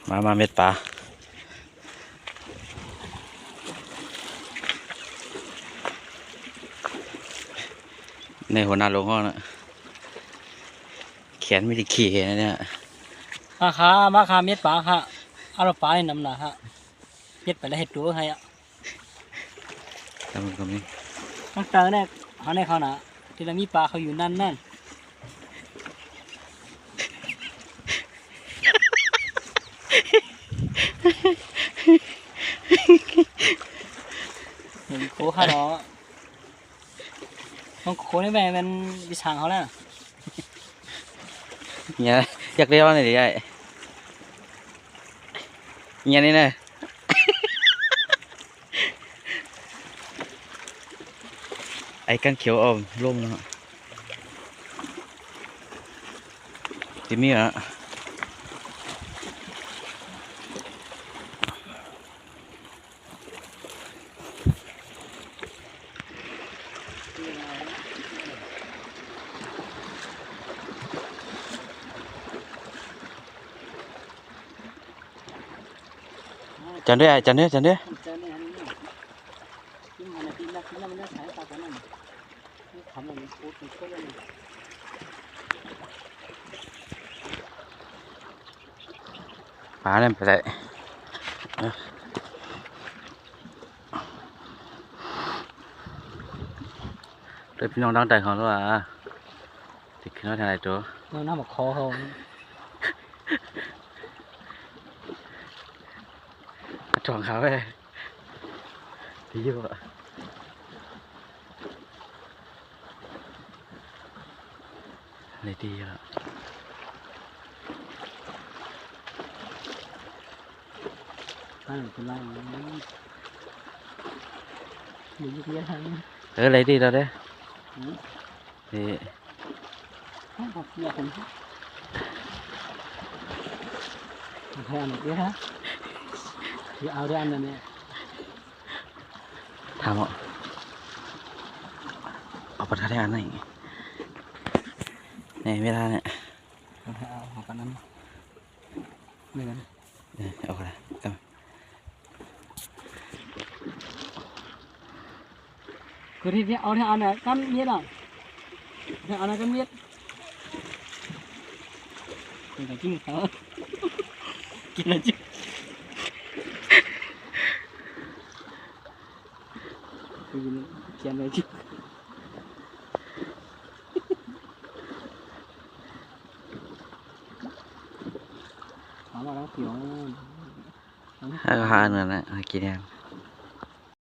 มาเม็ดปลาในหัวหน้าลงห้องนะแขนไม่ได้ขี่นะเนี่ยมาคาเม็ดปลาค่ะเอาเราปลาในน้ำหนาฮะเม็ดไปแล้วเห็ดตัวให้อ่ะทำตรงนี้ตั้งแต่แรกเขาในเขาหนาที่เรามีปลาเขาอยู่นั่นเห็นโค้ข้าล้อต้องโค้นี่แม่เป็นวิชาเขาแล้วเนี่ยอยากเรียกว่าไหนดีไอ้เนี่ยนี่นะไอ้กันเขียวอมร่มนะจิมมี่เหรอจันด้วยไอ้จันด้วยปลาเนี่ยไปไหนเดี๋ยวพี่น้องตั้งใจเขาแล้วอ่ะติดขึ้นมาทางไหนตัวน้ำบอกคอเขาจ่องเขาไปดีอยู่อ่ะเลยดีอ่ะเป็นไรอยู่ยุคนี้ทั้งเลยดีเราเด้ดีขอบคุณผมแพงหน่อยฮะเดี๋ยวเอาได้อันนั้นเนี่ยทำเอาปลาทะเลอันไหนเนี่ยไม่ได้เนี่ยเอาปลานั้นนี่กันเอาไปกันคือที่เอาที่อันเนี่ยกันเมียดอ่ะที่อันนั้นกันเมียดกินเขากินอะไรจิ๊บเขียนอะไรจิ๊บเอามาแล้วเขียวหาเงินนะกินแอม